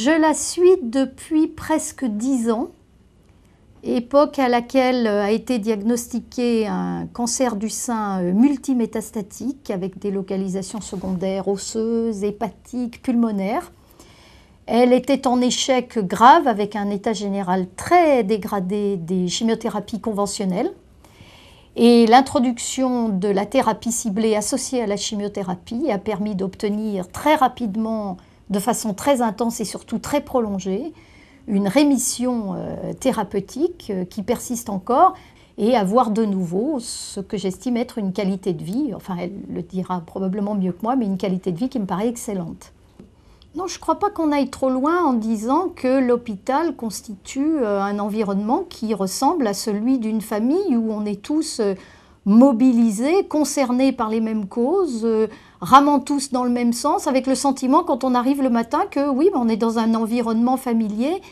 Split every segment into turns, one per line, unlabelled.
Je la suis depuis presque 10 ans, époque à laquelle a été diagnostiqué un cancer du sein multimétastatique avec des localisations secondaires osseuses, hépatiques, pulmonaires. Elle était en échec grave avec un état général très dégradé des chimiothérapies conventionnelles. Et l'introduction de la thérapie ciblée associée à la chimiothérapie a permis d'obtenir très rapidement, de façon très intense et surtout très prolongée, une rémission thérapeutique qui persiste encore et avoir de nouveau ce que j'estime être une qualité de vie, enfin elle le dira probablement mieux que moi, mais une qualité de vie qui me paraît excellente. Non, je ne crois pas qu'on aille trop loin en disant que l'hôpital constitue un environnement qui ressemble à celui d'une famille où on est tous mobilisés, concernés par les mêmes causes, ramant tous dans le même sens, avec le sentiment quand on arrive le matin que oui, on est dans un environnement familier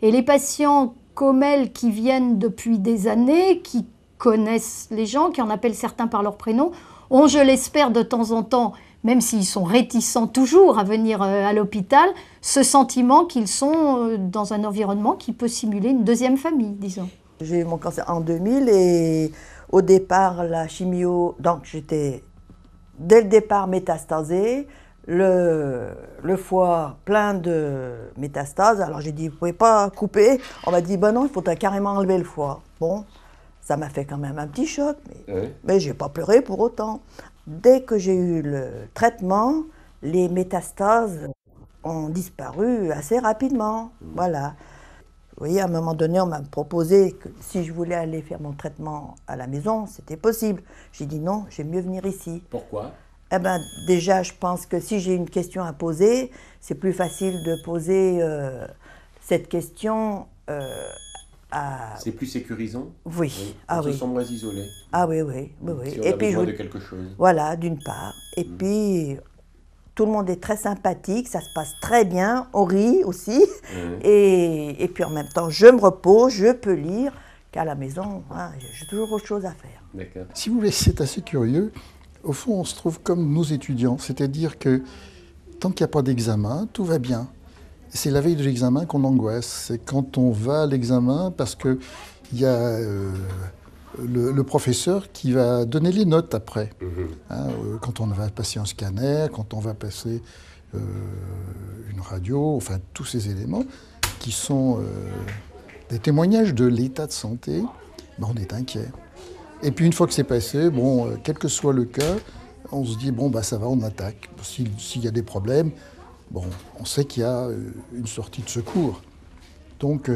et les patients comme elle qui viennent depuis des années, qui connaissent les gens, qui en appellent certains par leur prénom, ont, je l'espère, de temps en temps, même s'ils sont réticents toujours à venir à l'hôpital, ce sentiment qu'ils sont dans un environnement qui peut simuler une deuxième famille, disons.
J'ai eu mon cancer en 2000 et au départ, la chimio, donc j'étais dès le départ métastasée, le foie plein de métastases. Alors j'ai dit, vous ne pouvez pas couper. On m'a dit, ben non, il faut carrément enlever le foie. Bon, ça m'a fait quand même un petit choc, mais je n'ai pas pleuré pour autant. Dès que j'ai eu le traitement, les métastases ont disparu assez rapidement. Voilà. Vous voyez, à un moment donné, on m'a proposé que si je voulais aller faire mon traitement à la maison, c'était possible. J'ai dit non, j'aime mieux venir ici.
Pourquoi ?
Eh ben, déjà, je pense que si j'ai une question à poser, c'est plus facile de poser cette question à...
C'est plus sécurisant ?
Oui.
On se sent moins isolé.
Ah oui.
Si on a besoin de quelque chose.
Voilà, d'une part. Et puis, tout le monde est très sympathique, ça se passe très bien, on rit aussi. Et puis en même temps, je me repose, je peux lire, qu'à la maison, hein, j'ai toujours autre chose à faire.
D'accord.
Si vous voulez, c'est assez curieux. Au fond, on se trouve comme nos étudiants, c'est-à-dire que tant qu'il n'y a pas d'examen, tout va bien. C'est la veille de l'examen qu'on angoisse. C'est quand on va à l'examen parce qu'il y a le professeur qui va donner les notes après. Hein, quand on va passer un scanner, quand on va passer une radio, enfin tous ces éléments qui sont des témoignages de l'état de santé, ben, on est inquiet. Et puis une fois que c'est passé, bon, quel que soit le cas, on se dit, bon, bah, ça va, on attaque. S'il y a des problèmes, bon, on sait qu'il y a une sortie de secours. Donc,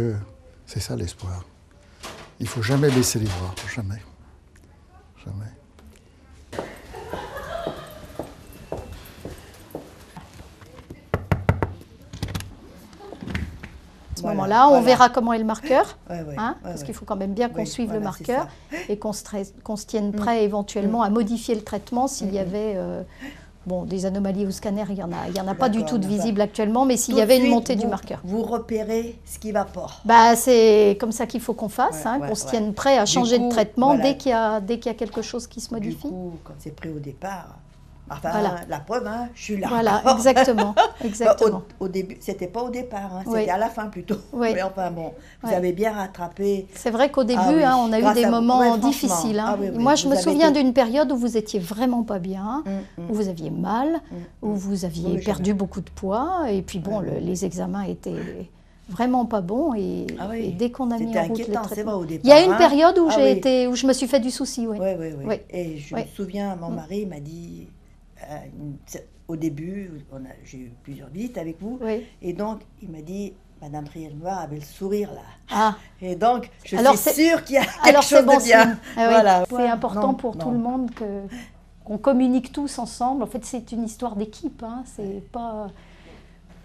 c'est ça l'espoir. Il ne faut jamais baisser les bras, jamais. Jamais.
À ce moment-là, on verra comment est le marqueur, parce qu'il faut quand même bien qu'on suive le
voilà,
marqueur et qu'on se tienne prêt éventuellement à modifier le traitement s'il y avait bon, des anomalies au scanner, il n'y en a pas du tout de visible actuellement, mais s'il y avait une montée du marqueur.
Vous repérez ce qui ne va pas.
Bah, c'est comme ça qu'il faut qu'on fasse, qu'on se tienne prêt à changer de traitement dès qu'il y a quelque chose qui se modifie.
Du coup, quand c'est pris au départ, enfin, la preuve, hein, je suis là.
Voilà, exactement.
Au début, c'était pas au départ, hein, c'était à la fin plutôt. Mais enfin bon, vous avez bien rattrapé.
C'est vrai qu'au début, on a eu des moments difficiles. Moi, je me souviens d'une période où vous étiez vraiment pas bien, où vous aviez mal, où vous aviez perdu beaucoup de poids, et puis bon, les examens étaient vraiment pas bons, et dès qu'on a mis en route les traitements. Il y a une période où où je me suis fait du souci,
Oui. Et je me souviens, mon mari m'a dit, au début, j'ai eu plusieurs visites avec vous, et donc il m'a dit, Madame Trier-Noir avait le sourire là. Et donc, je suis sûre qu'il y a quelque chose de bien.
Voilà. C'est important pour tout le monde qu'on communique tous ensemble. En fait, c'est une histoire d'équipe, c'est pas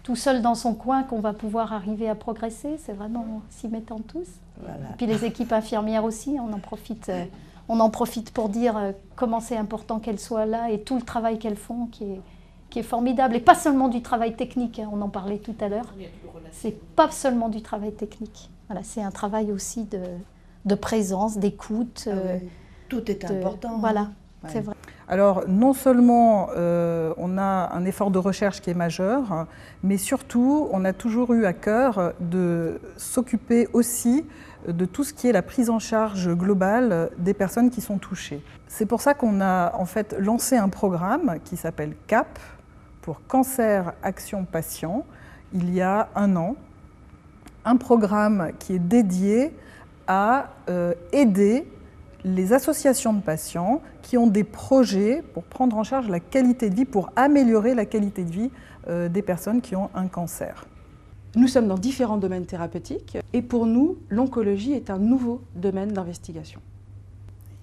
tout seul dans son coin qu'on va pouvoir arriver à progresser, c'est vraiment s'y mettant tous. Et puis les équipes infirmières aussi, on en profite pour dire comment c'est important qu'elles soient là et tout le travail qu'elles font qui est formidable. Et pas seulement du travail technique, on en parlait tout à l'heure. C'est pas seulement du travail technique. Voilà, c'est un travail aussi de présence, d'écoute.
Tout est important.
Voilà. c'est vrai.
Alors, non seulement on a un effort de recherche qui est majeur, mais surtout, on a toujours eu à cœur de s'occuper aussi de tout ce qui est la prise en charge globale des personnes qui sont touchées. C'est pour ça qu'on a en fait lancé un programme qui s'appelle CAP, pour Cancer Action Patient, il y a 1 an. Un programme qui est dédié à aider les associations de patients qui ont des projets pour prendre en charge la qualité de vie, pour améliorer la qualité de vie des personnes qui ont un cancer.
Nous sommes dans différents domaines thérapeutiques et pour nous, l'oncologie est un nouveau domaine d'investigation.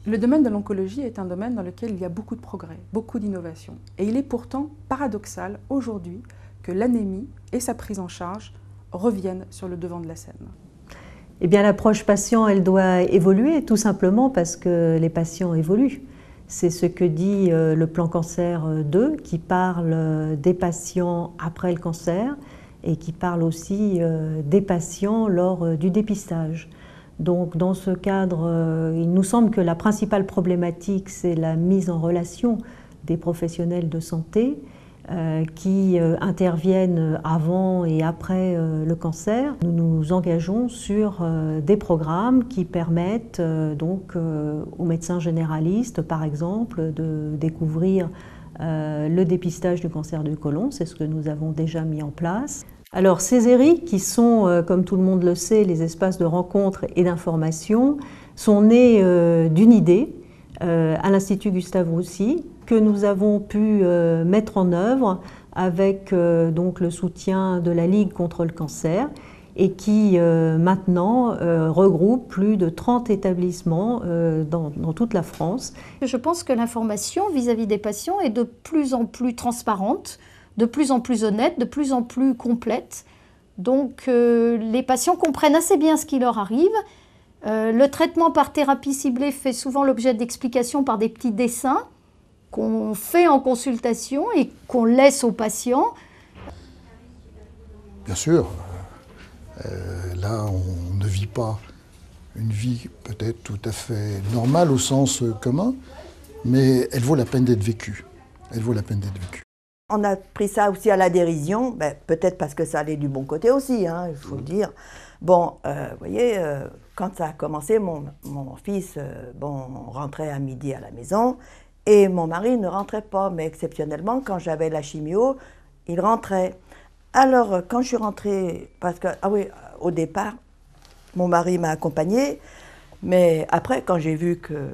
Le domaine de l'oncologie est un domaine dans lequel il y a beaucoup de progrès, beaucoup d'innovation. Et il est pourtant paradoxal aujourd'hui que l'anémie et sa prise en charge reviennent sur le devant de la scène.
Eh bien, l'approche patient, elle doit évoluer, tout simplement parce que les patients évoluent. C'est ce que dit le plan Cancer 2, qui parle des patients après le cancer et qui parle aussi des patients lors du dépistage. Donc, dans ce cadre, il nous semble que la principale problématique, c'est la mise en relation des professionnels de santé qui interviennent avant et après le cancer. Nous nous engageons sur des programmes qui permettent donc aux médecins généralistes, par exemple, de découvrir le dépistage du cancer du côlon. C'est ce que nous avons déjà mis en place. Alors, ces ERIC, qui sont, comme tout le monde le sait, les espaces de rencontre et d'information, sont nés d'une idée à l'Institut Gustave Roussy, que nous avons pu mettre en œuvre avec donc le soutien de la Ligue contre le cancer et qui maintenant regroupe plus de 30 établissements dans toute la France.
Je pense que l'information vis-à-vis des patients est de plus en plus transparente, de plus en plus honnête, de plus en plus complète. Donc les patients comprennent assez bien ce qui leur arrive. Le traitement par thérapie ciblée fait souvent l'objet d'explications par des petits dessins qu'on fait en consultation et qu'on laisse aux patients.
Bien sûr, là on ne vit pas une vie peut-être tout à fait normale au sens commun, mais elle vaut la peine d'être vécue. Elle vaut la peine d'être vécue.
On a pris ça aussi à la dérision, ben, peut-être parce que ça allait du bon côté aussi, hein, il faut le dire. Bon, vous voyez, quand ça a commencé, mon fils rentrait à midi à la maison et mon mari ne rentrait pas. Mais exceptionnellement, quand j'avais la chimio, il rentrait. Alors, quand je suis rentrée, parce que, au départ, mon mari m'a accompagnée, mais après, quand j'ai vu que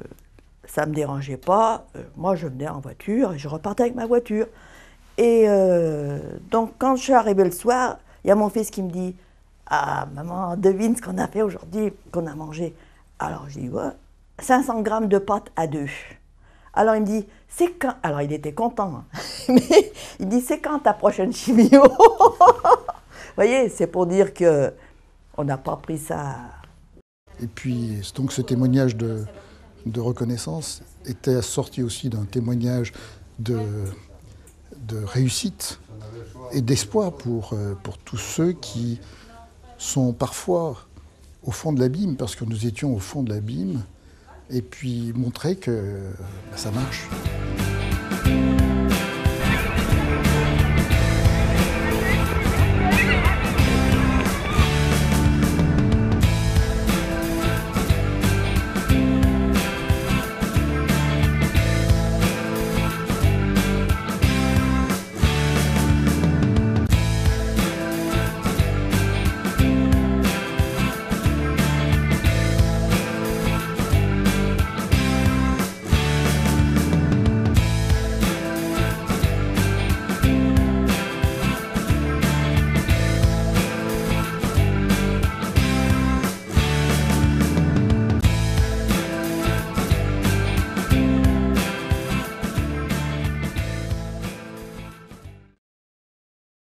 ça ne me dérangeait pas, moi je venais en voiture et je repartais avec ma voiture. Et donc, quand je suis arrivée le soir, il y a mon fils qui me dit « Ah, maman, devine ce qu'on a fait aujourd'hui, qu'on a mangé. » Alors, j'ai dit « Ouais, 500 grammes de pâtes à 2. » Alors, il me dit « C'est quand ?» Alors, il était content. Hein. Mais il dit « C'est quand ta prochaine chimio ?» Vous voyez, c'est pour dire qu'on n'a pas pris ça.
Et puis, donc, ce témoignage de reconnaissance était assorti aussi d'un témoignage de réussite et d'espoir pour tous ceux qui sont parfois au fond de l'abîme, parce que nous étions au fond de l'abîme, et puis montrer que ça marche.